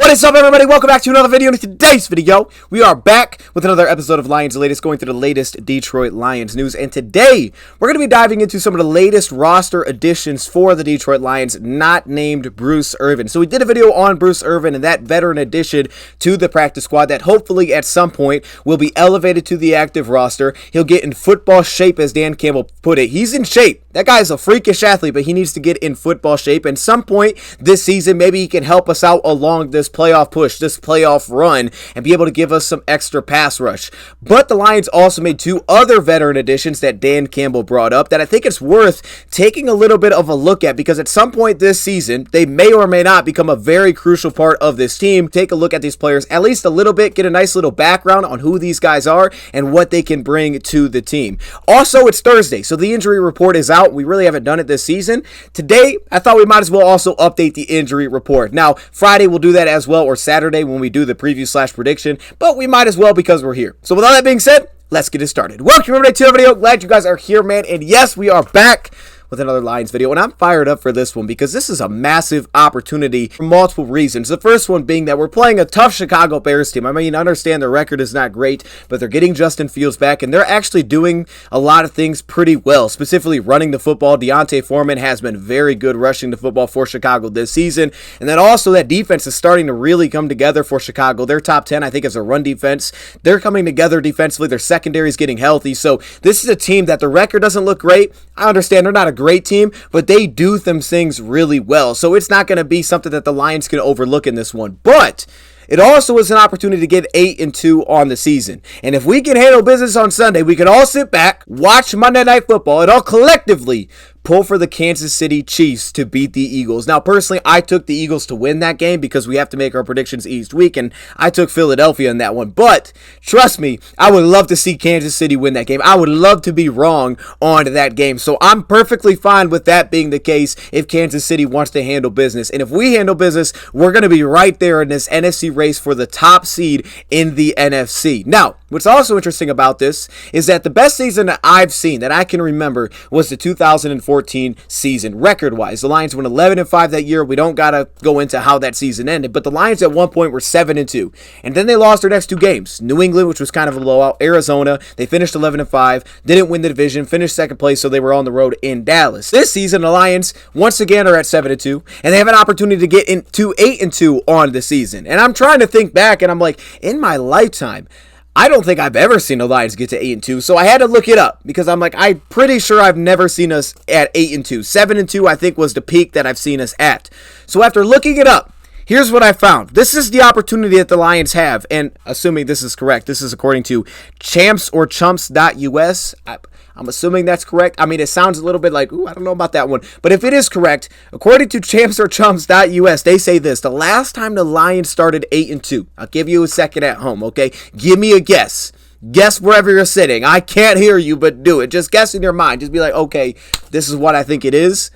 What is up, everybody? Welcome back to another video. In today's video, we are back with another episode of Lions Latest, going through the latest Detroit Lions news. And today, we're going to be diving into some of the latest roster additions for the Detroit Lions, not named Bruce Irvin. So we did a video on Bruce Irvin and that veteran addition to the practice squad that hopefully at some point will be elevated to the active roster. He'll get in football shape, as Dan Campbell put it. He's in shape. That guy's a freakish athlete, but he needs to get in football shape. And some point this season, maybe he can help us out along this playoff push, this playoff run, and be able to give us some extra pass rush. But the Lions also made two other veteran additions that Dan Campbell brought up that I think it's worth taking a little bit of a look at, because at some point this season, they may or may not become a very crucial part of this team. Take a look at these players at least a little bit, get a nice little background on who these guys are and what they can bring to the team. Also, it's Thursday, so the injury report is out. We really haven't done it this season. Today, I thought we might as well also update the injury report. Now, Friday we'll do that as well, or Saturday when we do the preview / prediction, but we might as well because we're here. So with all that being said, let's get it started. Welcome everybody to the video. Glad you guys are here, man. And yes, we are back with another Lions video, and I'm fired up for this one because this is a massive opportunity for multiple reasons. The first one being that we're playing a tough Chicago Bears team. I mean, understand their record is not great, but they're getting Justin Fields back, and they're actually doing a lot of things pretty well, specifically running the football. D'Onta Foreman has been very good rushing the football for Chicago this season, and then also that defense is starting to really come together for Chicago. Their top 10, I think, is a run defense. They're coming together defensively. Their secondary is getting healthy, so this is a team that the record doesn't look great. I understand they're not a great team, but they do them things really well. So it's not going to be something that the Lions can overlook in this one. But it also is an opportunity to get 8-2 on the season. And if we can handle business on Sunday, we can all sit back, watch Monday Night Football, and all collectively pull for the Kansas City Chiefs to beat the Eagles. Now, personally, I took the Eagles to win that game because we have to make our predictions each week, and I took Philadelphia in that one. But trust me, I would love to see Kansas City win that game. I would love to be wrong on that game. So I'm perfectly fine with that being the case if Kansas City wants to handle business. And if we handle business, we're going to be right there in this NFC race for the top seed in the NFC. Now, what's also interesting about this is that the best season that I've seen, that I can remember, was the 2014 season, record-wise. The Lions went 11-5 that year. We don't got to go into how that season ended, but the Lions at one point were 7-2, and then they lost their next two games. New England, which was kind of a blowout. Arizona, they finished 11-5, didn't win the division, finished second place, so they were on the road in Dallas. This season, the Lions, once again, are at 7-2, and they have an opportunity to get into 8-2 on the season. And I'm trying to think back, and I'm like, in my lifetime, I don't think I've ever seen the Lions get to 8-2, so I had to look it up because I'm like, I'm pretty sure I've never seen us at 8-2. 7-2, I think, was the peak that I've seen us at. So after looking it up, here's what I found. This is the opportunity that the Lions have, and assuming this is correct, this is according to champsorchumps.us. I'm assuming that's correct. I mean, it sounds a little bit like, ooh, I don't know about that one. But if it is correct, according to champsorchumps.us, they say this: the last time the Lions started 8-2, I'll give you a second at home, okay? Give me a guess. Guess wherever you're sitting. I can't hear you, but do it. Just guess in your mind. Just be like, okay, this is what I think it is.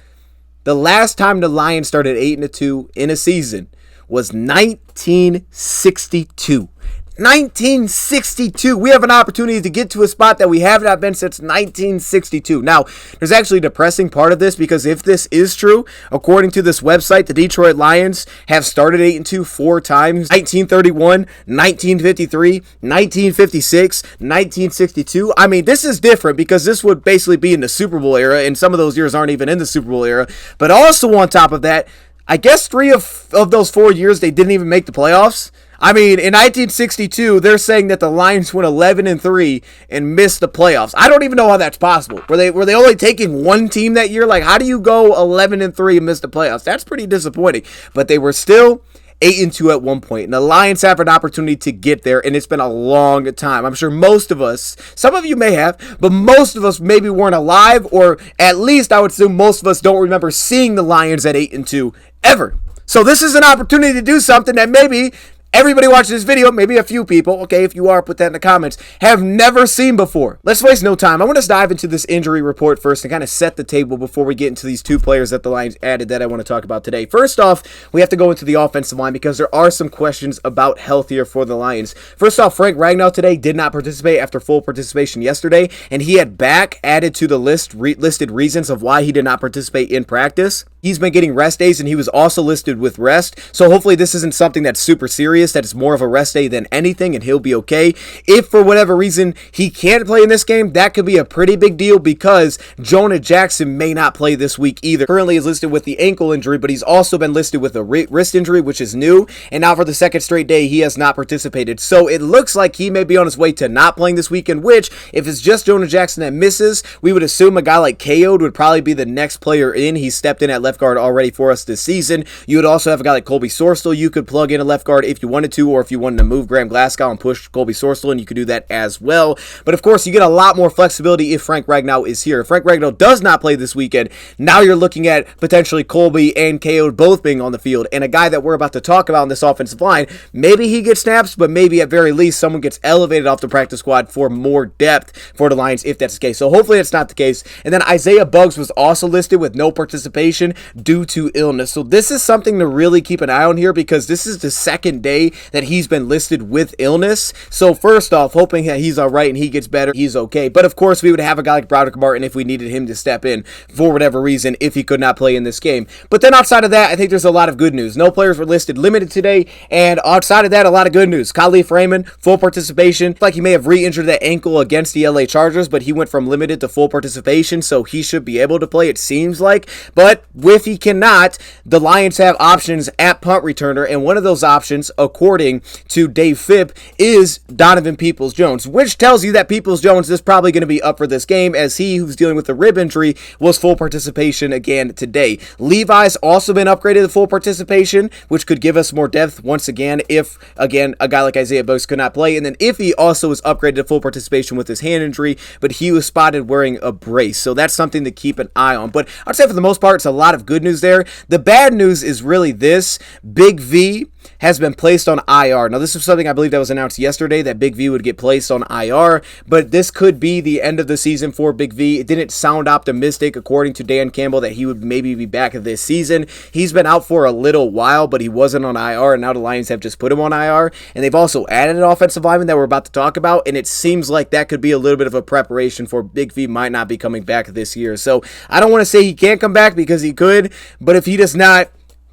The last time the Lions started 8-2 in a season was 1962. 1962. We have an opportunity to get to a spot that we have not been since 1962. Now, there's actually a depressing part of this, because if this is true, according to this website, the Detroit Lions have started 8-2 four times: 1931, 1953, 1956, 1962. I mean, this is different because this would basically be in the Super Bowl era, and some of those years aren't even in the Super Bowl era. But also on top of that, I guess 3 of those 4 years they didn't even make the playoffs. I mean, in 1962, they're saying that the Lions went 11-3 and missed the playoffs. I don't even know how that's possible. Were they only taking one team that year? Like, how do you go 11-3 and miss the playoffs? That's pretty disappointing. But they were still 8-2 at one point, and the Lions have an opportunity to get there, and it's been a long time. I'm sure most of us, some of you may have, but most of us maybe weren't alive, or at least I would assume most of us don't remember seeing the Lions at 8-2 ever. So this is an opportunity to do something that maybe everybody watching this video, maybe a few people, okay, if you are, put that in the comments, have never seen before. Let's waste no time. I want to dive into this injury report first and kind of set the table before we get into these two players that the Lions added that I want to talk about today. First off, we have to go into the offensive line because there are some questions about health here for the Lions. First off, Frank Ragnow today did not participate after full participation yesterday, and he had back added to the listed reasons of why he did not participate in practice. He's been getting rest days, and he was also listed with rest. So hopefully this isn't something that's super serious, that it's more of a rest day than anything, and he'll be okay. If for whatever reason he can't play in this game, that could be a pretty big deal because Jonah Jackson may not play this week either. Currently is listed with the ankle injury, but he's also been listed with a wrist injury, which is new. And now for the second straight day, he has not participated. So it looks like he may be on his way to not playing this weekend, which if it's just Jonah Jackson that misses, we would assume a guy like KO'd would probably be the next player in. He stepped in at left guard already for us this season. You would also have a guy like Colby Sorstel you could plug in a left guard if you wanted to, or if you wanted to move Graham Glasgow and push Colby Sorstel, and you could do that as well. But of course, you get a lot more flexibility if Frank Ragnow is here. If Frank Ragnow does not play this weekend, now you're looking at potentially Colby and KO both being on the field, and a guy that we're about to talk about in this offensive line, maybe he gets snaps, but maybe at very least someone gets elevated off the practice squad for more depth for the Lions if that's the case. So hopefully that's not the case. And then Isaiah Buggs was also listed with no participation due to illness. So this is something to really keep an eye on here because this is the second day that he's been listed with illness. So first off, hoping that he's all right and he gets better, he's okay. But of course, we would have a guy like Broderick Martin if we needed him to step in for whatever reason if he could not play in this game. But then outside of that, I think there's a lot of good news. No players were listed limited today, and outside of that, a lot of good news. Khalif Raymond, full participation. Like he may have re-injured that ankle against the LA Chargers, but he went from limited to full participation, so he should be able to play, it seems like. But if he cannot, the Lions have options at punt returner, and one of those options, according to Dave Phipp, is Donovan Peoples-Jones, which tells you that Peoples-Jones is probably going to be up for this game, as he, who's dealing with a rib injury, was full participation again today. Levi's also been upgraded to full participation, which could give us more depth once again if, again, a guy like Isaiah Buggs could not play. And then if he also was upgraded to full participation with his hand injury, but he was spotted wearing a brace. So that's something to keep an eye on. But I'd say for the most part, it's a lot of good news there. The bad news is really this. Big V has been placed on IR. Now, this is something I believe that was announced yesterday, that Big V would get placed on IR, but this could be the end of the season for Big V. It didn't sound optimistic, according to Dan Campbell, that he would maybe be back this season. He's been out for a little while, but he wasn't on IR, and now the Lions have just put him on IR, and they've also added an offensive lineman that we're about to talk about, and it seems like that could be a little bit of a preparation for Big V might not be coming back this year. So I don't want to say he can't come back because he could, but if he does not,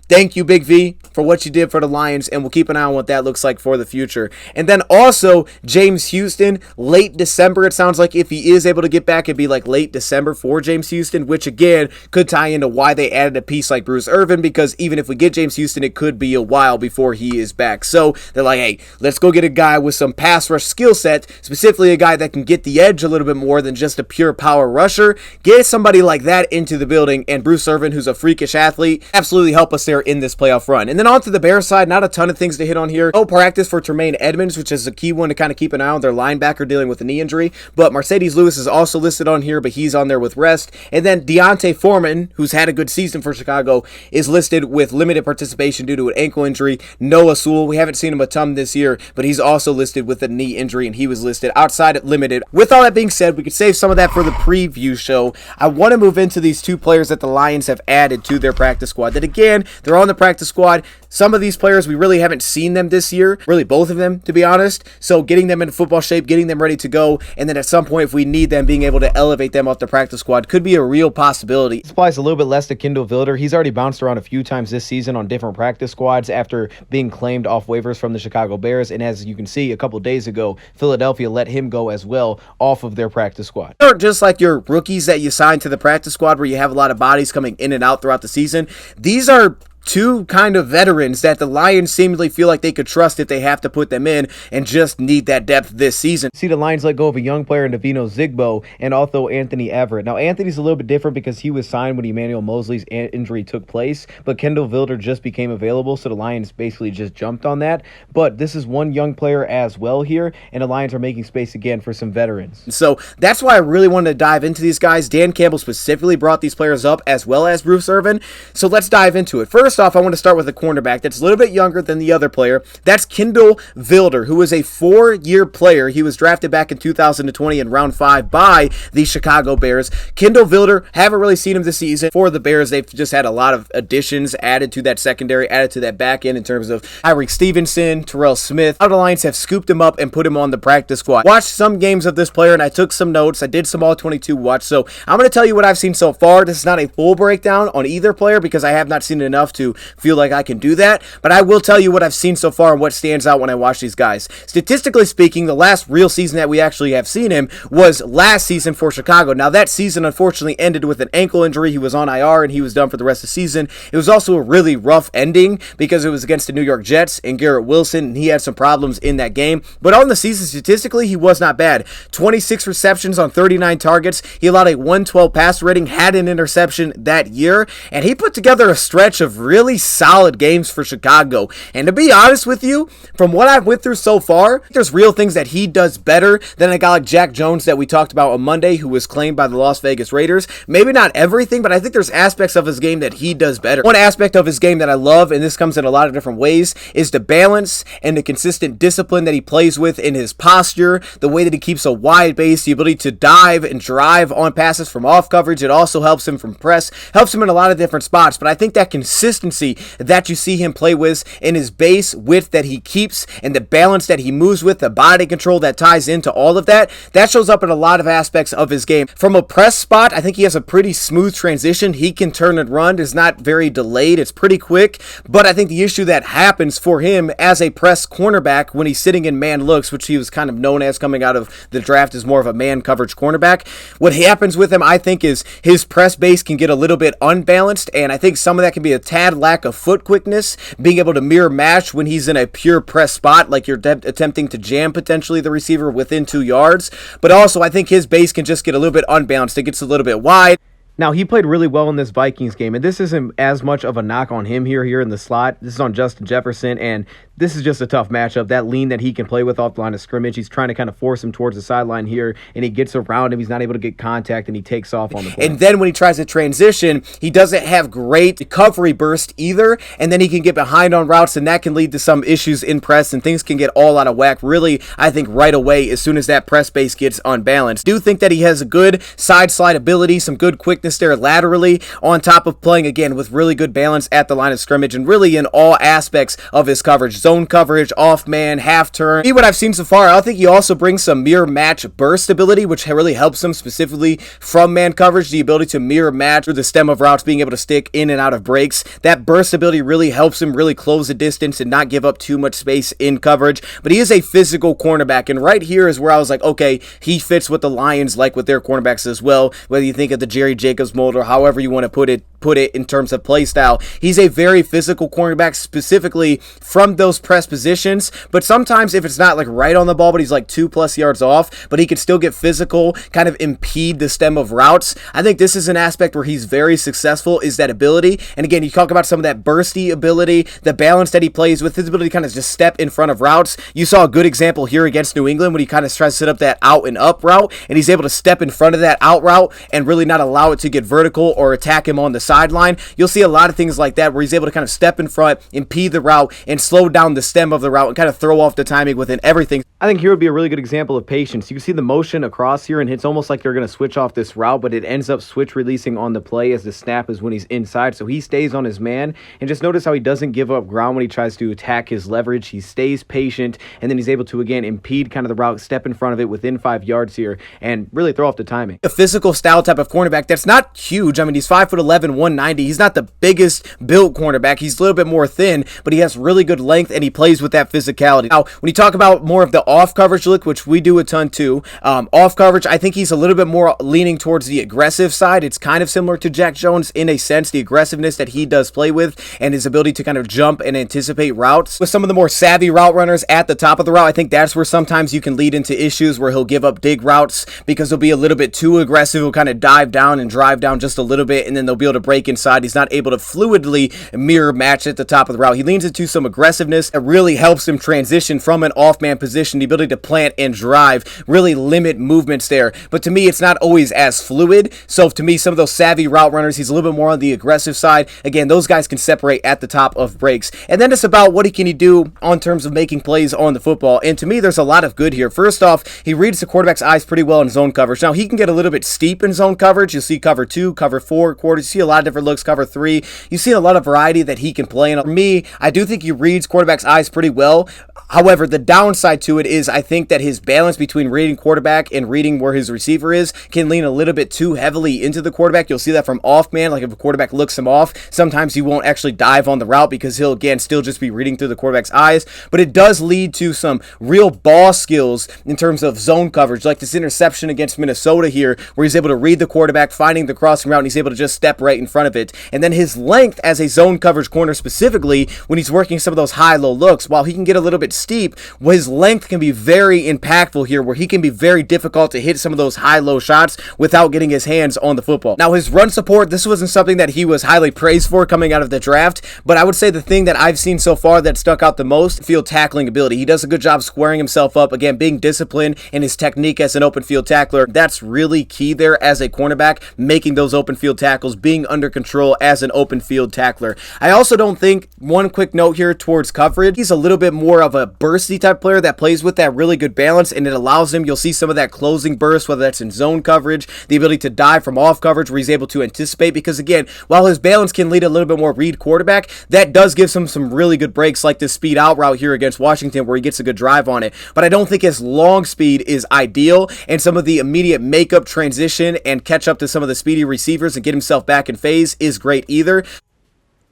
thank you, Big V, for what you did for the Lions, and we'll keep an eye on what that looks like for the future. And then also, James Houston, late December, it sounds like if he is able to get back, it'd be like late December for James Houston, which again, could tie into why they added a piece like Bruce Irvin, because even if we get James Houston, it could be a while before he is back. So they're like, hey, let's go get a guy with some pass rush skill set, specifically a guy that can get the edge a little bit more than just a pure power rusher. Get somebody like that into the building, and Bruce Irvin, who's a freakish athlete, absolutely help us there in this playoff run. And then on to the Bears side, not a ton of things to hit on here. No practice for Tremaine Edmonds, which is a key one to kind of keep an eye on, their linebacker dealing with a knee injury. But Mercedes Lewis is also listed on here, but he's on there with rest. And then Deontay Foreman, who's had a good season for Chicago, is listed with limited participation due to an ankle injury. Noah Sewell, we haven't seen him a ton this year, but he's also listed with a knee injury, and he was listed outside at limited. With all that being said, we could save some of that for the preview show. I want to move into these two players that the Lions have added to their practice squad. That again, they're on the practice squad. Some of these players, we really haven't seen them this year, really both of them, to be honest. So getting them into football shape, getting them ready to go, and then at some point, if we need them, being able to elevate them off the practice squad could be a real possibility. This applies a little bit less to Kindle Vildor. He's already bounced around a few times this season on different practice squads after being claimed off waivers from the Chicago Bears. And as you can see, a couple days ago, Philadelphia let him go as well off of their practice squad. Just like your rookies that you sign to the practice squad where you have a lot of bodies coming in and out throughout the season, these are two kind of veterans that the Lions seemingly feel like they could trust if they have to put them in and just need that depth this season. See the Lions let go of a young player in Davino Zigbo and also Anthony Everett. Now, Anthony's a little bit different because he was signed when Emmanuel Mosley's injury took place, but Kindle Vildor just became available, so the Lions basically just jumped on that. But this is one young player as well here, and the Lions are making space again for some veterans. So that's why I really wanted to dive into these guys. Dan Campbell specifically brought these players up as well as Bruce Irvin. So let's dive into it. First, first off, I want to start with a cornerback that's a little bit younger than the other player. That's Kindle Vildor, who is a 4-year player. He was drafted back in 2020 in round 5 by the Chicago Bears. Kindle Vildor, haven't really seen him this season. For the Bears, they've just had a lot of additions added to that secondary, added to that back end in terms of Tyreek Stevenson, Terrell Smith. How the Lions have scooped him up and put him on the practice squad. Watched some games of this player and I took some notes. I did some all-22 watch. So I'm going to tell you what I've seen so far. This is not a full breakdown on either player because I have not seen enough to feel like I can do that. But I will tell you what I've seen so far and what stands out when I watch these guys. Statistically speaking, the last real season that we actually have seen him was last season for Chicago. Now that season unfortunately ended with an ankle injury. He was on IR and he was done for the rest of the season. It was also a really rough ending because it was against the New York Jets and Garrett Wilson, and he had some problems in that game. But on the season, statistically, he was not bad. 26 receptions on 39 targets. He allowed a 112 passer rating, had an interception that year, and he put together a stretch of really solid games for Chicago. And to be honest with you, from what I've went through so far, there's real things that he does better than a guy like Jack Jones that we talked about on Monday, who was claimed by the Las Vegas Raiders. Maybe not everything, but I think there's aspects of his game that he does better. One aspect of his game that I love, and this comes in a lot of different ways, is the balance and the consistent discipline that he plays with in his posture, the way that he keeps a wide base, the ability to dive and drive on passes from off coverage. It also helps him from press, helps him in a lot of different spots. But I think that consistency that you see him play with in his base width that he keeps and the balance that he moves with, the body control that ties into all of that, that shows up in a lot of aspects of his game. From a press spot, I think he has a pretty smooth transition. He can turn and run. It's not very delayed. It's pretty quick. But I think the issue that happens for him as a press cornerback when he's sitting in man looks, which he was kind of known as coming out of the draft as more of a man coverage cornerback, what happens with him, I think, is his press base can get a little bit unbalanced, and I think some of that can be a tad lack of foot quickness, being able to mirror match when he's in a pure press spot, like you're attempting to jam potentially the receiver within 2 yards. But also, I think his base can just get a little bit unbalanced. It gets a little bit wide. Now, he played really well in this Vikings game, and this isn't as much of a knock on him here in the slot. This is on Justin Jefferson, and this is just a tough matchup. That lean that he can play with off the line of scrimmage, he's trying to kind of force him towards the sideline here, and he gets around him. He's not able to get contact, and he takes off on the play. And then when he tries to transition, he doesn't have great recovery burst either, and then he can get behind on routes, and that can lead to some issues in press, and things can get all out of whack, really, I think, right away as soon as that press base gets unbalanced. I do think that he has a good side slide ability, some good quickness there laterally, on top of playing, again, with really good balance at the line of scrimmage, and really in all aspects of his coverage. Zone coverage, off man, half turn. What I've seen so far, I think he also brings some mirror match burst ability, which really helps him specifically from man coverage, the ability to mirror match through the stem of routes, being able to stick in and out of breaks. That burst ability really helps him really close the distance and not give up too much space in coverage. But he is a physical cornerback, and right here is where I was like, okay, he fits what the Lions like with their cornerbacks as well, whether you think of the Jerry Jacobs mold or however you want to put it in terms of play style. He's a very physical cornerback, specifically from those press positions, but sometimes if it's not like right on the ball, but he's like 2+ yards off, but he can still get physical, kind of impede the stem of routes. I think this is an aspect where he's very successful, is that ability. And again, you talk about some of that bursty ability, the balance that he plays with, his ability to kind of just step in front of routes. You saw a good example here against New England when he kind of tries to set up that out and up route, and he's able to step in front of that out route and really not allow it to get vertical or attack him on the sideline. You'll see a lot of things like that where he's able to kind of step in front, impede the route, and slow down the stem of the route and kind of throw off the timing within everything. I think here would be a really good example of patience. You can see the motion across here, and it's almost like they're going to switch off this route, but it ends up switch releasing on the play as the snap is when he's inside. So he stays on his man, and just notice how he doesn't give up ground when he tries to attack his leverage. He stays patient, and then he's able to, again, impede kind of the route, step in front of it within 5 yards here, and really throw off the timing. A physical style type of cornerback that's not huge. I mean, he's 5'11", 190. He's not the biggest built cornerback. He's a little bit more thin, but he has really good length, and he plays with that physicality. Now, when you talk about more of the off coverage look, which we do a ton too, off coverage, I think he's a little bit more leaning towards the aggressive side. It's kind of similar to Jack Jones in a sense, the aggressiveness that he does play with and his ability to kind of jump and anticipate routes. With some of the more savvy route runners at the top of the route, I think that's where sometimes you can lead into issues where he'll give up dig routes because he'll be a little bit too aggressive. He'll kind of dive down and drive down just a little bit, and then they'll be able to break inside. He's not able to fluidly mirror match at the top of the route. He leans into some aggressiveness, quickness. It really helps him transition from an off-man position, the ability to plant and drive, really limit movements there. But to me, it's not always as fluid. So to me, some of those savvy route runners, he's a little bit more on the aggressive side. Again, those guys can separate at the top of breaks. And then it's about what can he do on terms of making plays on the football. And to me, there's a lot of good here. First off, he reads the quarterback's eyes pretty well in zone coverage. Now, he can get a little bit steep in zone coverage. You'll see cover 2, cover 4 quarters. You see a lot of different looks, cover 3. You see a lot of variety that he can play. And for me, I do think he reads quarterback's eyes pretty well. However, the downside to it is I think that his balance between reading quarterback and reading where his receiver is can lean a little bit too heavily into the quarterback. You'll see that from off man. Like if a quarterback looks him off, sometimes he won't actually dive on the route because he'll, again, still just be reading through the quarterback's eyes. But it does lead to some real ball skills in terms of zone coverage, like this interception against Minnesota here, where he's able to read the quarterback, finding the crossing route, and he's able to just step right in front of it. And then his length as a zone coverage corner specifically, when he's working some of those high-low looks, while he can get a little bit steep, his length can be very impactful here, where he can be very difficult to hit some of those high-low shots without getting his hands on the football. Now, his run support, this wasn't something that he was highly praised for coming out of the draft, but I would say the thing that I've seen so far that stuck out the most, field tackling ability. He does a good job squaring himself up, again, being disciplined in his technique as an open field tackler. That's really key there as a cornerback, making those open field tackles, being under control as an open field tackler. I also don't think, one quick note here towards coverage, he's a little bit more of a bursty type player that plays with that really good balance, and it allows him, you'll see some of that closing burst, whether that's in zone coverage, the ability to dive from off coverage where he's able to anticipate, because again, while his balance can lead a little bit more read quarterback, that does give him some really good breaks like this speed out route here against Washington where he gets a good drive on it. But I don't think his long speed is ideal, and some of the immediate makeup transition and catch up to some of the speedy receivers and get himself back in phase is great either.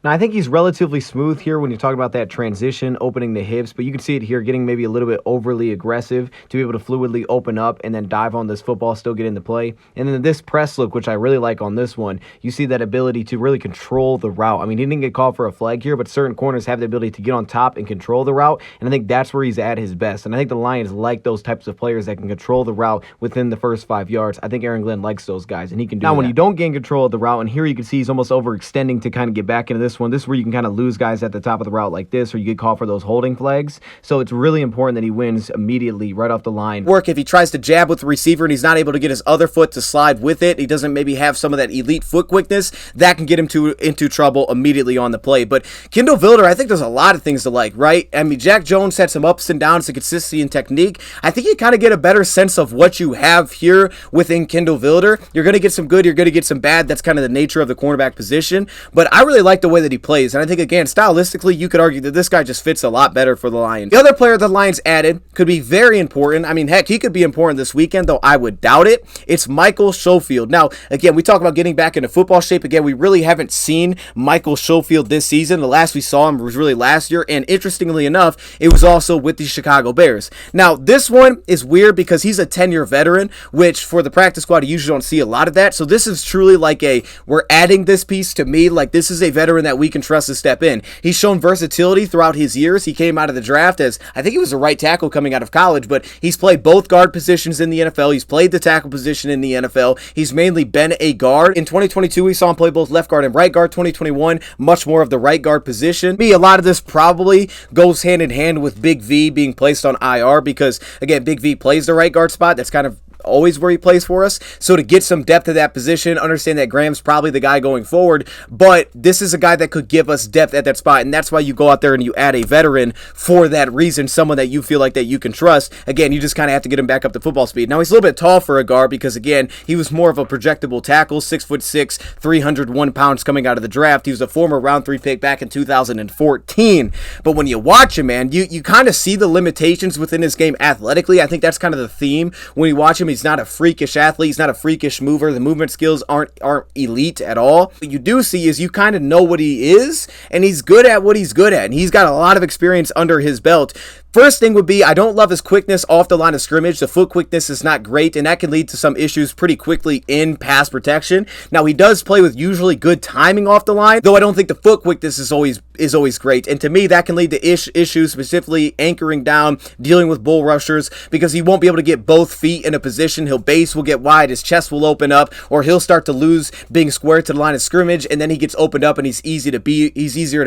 Now, I think he's relatively smooth here when you talk about that transition, opening the hips, but you can see it here getting maybe a little bit overly aggressive to be able to fluidly open up and then dive on this football, still get into play. And then this press look, which I really like on this one, you see that ability to really control the route. I mean, he didn't get called for a flag here, but certain corners have the ability to get on top and control the route, and I think that's where he's at his best. And I think the Lions like those types of players that can control the route within the first 5 yards. I think Aaron Glenn likes those guys, and he can do that. Now, when you don't gain control of the route, and here you can see he's almost overextending to kind of get back into this one. This is where you can kind of lose guys at the top of the route like this, or you get called for those holding flags. So it's really important that he wins immediately right off the line. Work if he tries to jab with the receiver and he's not able to get his other foot to slide with it. He doesn't maybe have some of that elite foot quickness. That can get him into trouble immediately on the play. But Kindle Vildor, I think there's a lot of things to like, right? I mean, Jack Jones had some ups and downs to consistency and technique. I think you kind of get a better sense of what you have here within Kindle Vildor. You're going to get some good, you're going to get some bad. That's kind of the nature of the cornerback position. But I really like the way that he plays. And I think, again, stylistically, you could argue that this guy just fits a lot better for the Lions. The other player the Lions added could be very important. I mean, heck, he could be important this weekend, though I would doubt it. It's Michael Schofield. Now, again, we talk about getting back into football shape. Again, we really haven't seen Michael Schofield this season. The last we saw him was really last year, and interestingly enough, it was also with the Chicago Bears. Now, this one is weird because he's a 10-year veteran, which for the practice squad, you usually don't see a lot of that. So this is truly like we're adding this piece to me. Like, this is a veteran that we can trust to step in. He's shown versatility throughout his years. He came out of the draft as, I think he was a right tackle coming out of college, but he's played both guard positions in the NFL. He's played the tackle position in the NFL. He's mainly been a guard. In 2022, we saw him play both left guard and right guard. 2021, much more of the right guard position. A lot of this probably goes hand in hand with Big V being placed on IR because, again, Big V plays the right guard spot. That's kind of always where he plays for us. So to get some depth at that position, understand that Graham's probably the guy going forward, but this is a guy that could give us depth at that spot, and that's why you go out there and you add a veteran for that reason, someone that you feel like that you can trust. Again, you just kind of have to get him back up to football speed. Now, he's a little bit tall for a guard because, again, he was more of a projectable tackle, 6'6", 301 pounds coming out of the draft. He was a former round 3 pick back in 2014. But when you watch him, man, you kind of see the limitations within his game athletically. I think that's kind of the theme when you watch him. He's not a freakish athlete. He's not a freakish mover. The movement skills aren't elite at all. What you do see is you kind of know what he is, and he's good at what he's good at, and he's got a lot of experience under his belt. First thing would be, I don't love his quickness off the line of scrimmage. The foot quickness is not great, and that can lead to some issues pretty quickly in pass protection. Now, he does play with usually good timing off the line, though I don't think the foot quickness is always is always great. And to me, that can lead to issues, specifically anchoring down, dealing with bull rushers, because he won't be able to get both feet in a position. He'll base will get wide, his chest will open up, or he'll start to lose being square to the line of scrimmage, and then he gets opened up and he's easier to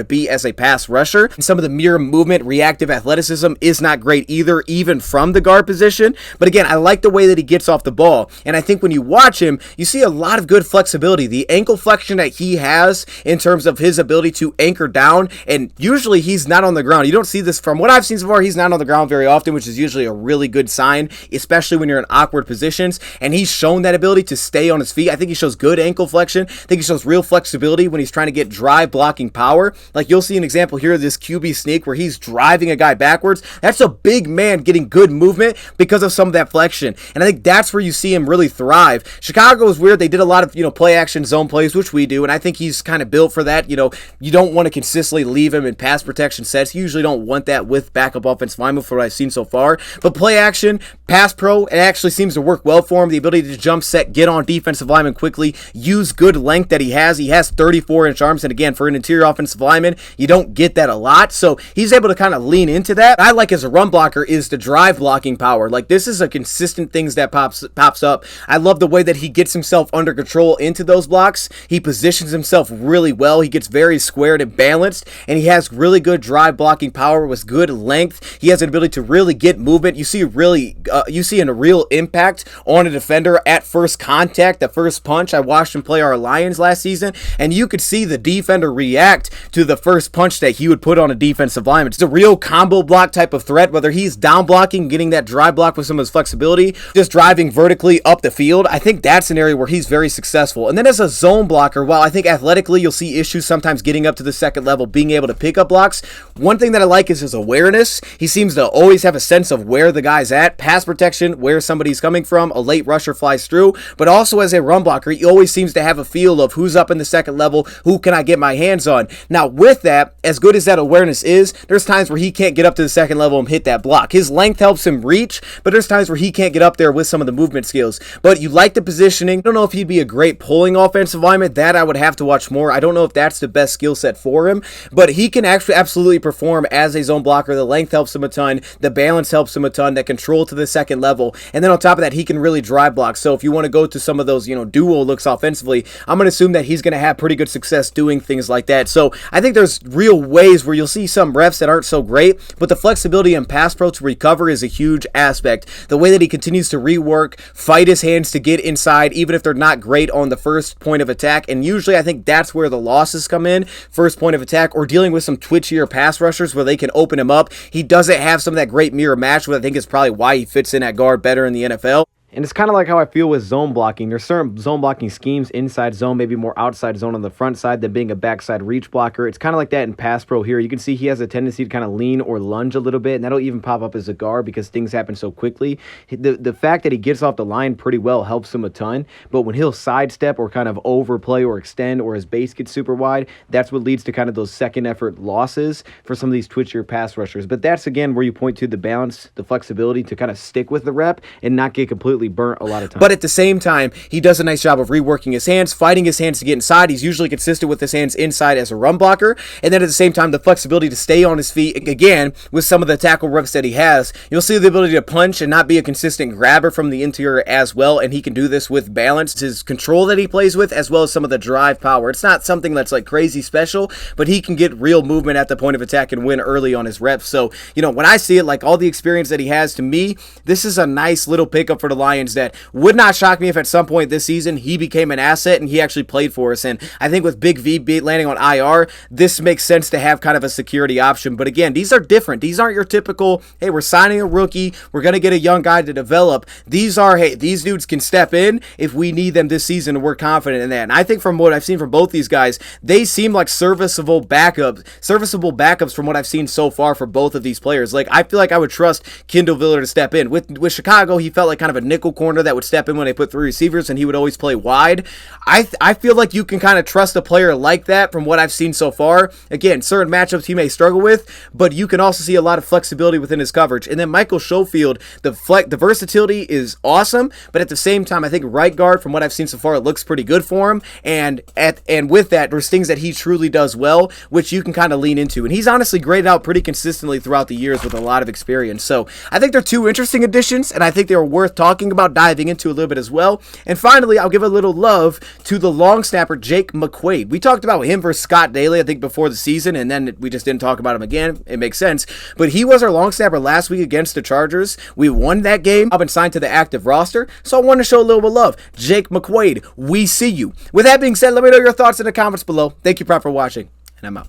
beat as a pass rusher. And some of the mirror movement, reactive athleticism is not great either, even from the guard position. But again, I like the way that he gets off the ball. And I think when you watch him, you see a lot of good flexibility. The ankle flexion that he has in terms of his ability to anchor down, and usually he's not on the ground. You don't see this from what I've seen so far. He's not on the ground very often, which is usually a really good sign, especially when you're in awkward positions. And he's shown that ability to stay on his feet. I think he shows good ankle flexion. I think he shows real flexibility when he's trying to get drive blocking power. Like you'll see an example here of this QB sneak where he's driving a guy backwards. That's a big man getting good movement because of some of that flexion. And I think that's where you see him really thrive. Chicago is weird. They did a lot of, play action zone plays, which we do. And I think he's kind of built for that. You don't want to consistently leave him in pass protection sets. You usually don't want that with backup offensive linemen for what I've seen so far. But play action, pass pro, it actually seems to work well for him. The ability to jump set, get on defensive linemen quickly, use good length that he has. He has 34-inch arms. And again, for an interior offensive lineman, you don't get that a lot. So he's able to kind of lean into that. What I like as a run blocker is the drive blocking power. Like this is a consistent thing that pops up. I love the way that he gets himself under control into those blocks. He positions himself really well. He gets very squared and balanced, and he has really good drive blocking power with good length. He has an ability to really get movement. You see a real impact on a defender at first contact, the first punch. I watched him play our Lions last season, and you could see the defender react to the first punch that he would put on a defensive lineman. It's a real combo block type of threat, whether he's down blocking, getting that drive block with some of his flexibility, just driving vertically up the field. I think that's an area where he's very successful. And then as a zone blocker, while I think athletically you'll see issues sometimes getting up to the second level, being able to pick up blocks, one thing that I like is his awareness. He seems to always have a sense of where the guy's at, pass protection, where somebody's coming from, a late rusher flies through, but also as a run blocker, he always seems to have a feel of who's up in the second level, who can I get my hands on. Now with that, as good as that awareness is, there's times where he can't get up to the second level and hit that block. His length helps him reach, but there's times where he can't get up there with some of the movement skills. But you like the positioning. I don't know if he'd be a great pulling offensive lineman. That I would have to watch more. I don't know if that's the best skill set for him, but he can actually absolutely perform as a zone blocker. The length helps him a ton. The balance helps him a ton. That control to the second level. And then on top of that, he can really drive block. So if you want to go to some of those, duo looks offensively, I'm going to assume that he's going to have pretty good success doing things like that. So I think there's real ways where you'll see some refs that aren't so great, but the flexibility in pass pro to recover is a huge aspect. The way that he continues to rework, fight his hands to get inside, even if they're not great on the first point of attack. And usually I think that's where the losses come in, first point of attack, or dealing with some twitchier pass rushers where they can open him up. He doesn't have some of that great mirror match, which I think is probably why he fits in at guard better in the NFL. And it's kind of like how I feel with zone blocking. There's certain zone blocking schemes, inside zone, maybe more outside zone on the front side than being a backside reach blocker. It's kind of like that in pass pro here. You can see he has a tendency to kind of lean or lunge a little bit, and that'll even pop up as a guard because things happen so quickly. The fact that he gets off the line pretty well helps him a ton, but when he'll sidestep or kind of overplay or extend or his base gets super wide, that's what leads to kind of those second effort losses for some of these twitchier pass rushers. But that's, again, where you point to the balance, the flexibility to kind of stick with the rep and not get completely burnt a lot of times. But at the same time, he does a nice job of reworking his hands, fighting his hands to get inside. He's usually consistent with his hands inside as a run blocker. And then at the same time, the flexibility to stay on his feet, again, with some of the tackle reps that he has, you'll see the ability to punch and not be a consistent grabber from the interior as well. And he can do this with balance, his control that he plays with, as well as some of the drive power. It's not something that's like crazy special, but he can get real movement at the point of attack and win early on his reps. So, when I see it, like all the experience that he has, to me, this is a nice little pickup for the Lions that would not shock me if at some point this season he became an asset and he actually played for us. And I think with Big V landing on IR, this makes sense to have kind of a security option. But again, these are different. These aren't your typical, hey, we're signing a rookie, we're going to get a young guy to develop. These are, hey, these dudes can step in if we need them this season, and we're confident in that. And I think from what I've seen from both these guys, they seem like serviceable backups from what I've seen so far for both of these players. Like, I feel like I would trust Kindle Vildor to step in. With Chicago, he felt like kind of a nickel corner that would step in when they put 3 receivers, and he would always play wide. I feel like you can kind of trust a player like that from what I've seen so far. Again, certain matchups he may struggle with, but you can also see a lot of flexibility within his coverage. And then Michael Schofield, the versatility is awesome, but at the same time, I think right guard, from what I've seen so far, it looks pretty good for him. And with that, there's things that he truly does well, which you can kind of lean into. And he's honestly graded out pretty consistently throughout the years with a lot of experience. So I think they're 2 interesting additions, and I think they were worth talking about, diving into a little bit as well. And finally, I'll give a little love to the long snapper, Jake McQuaid. We talked about him versus Scott Daly, I think, before the season, and then we just didn't talk about him again. It makes sense. But he was our long snapper last week against the Chargers. We won that game. I've been signed to the active roster, so I want to show a little bit of love. Jake McQuaid, we see you. With that being said, let me know your thoughts in the comments below. Thank you, Prop, for watching, and I'm out.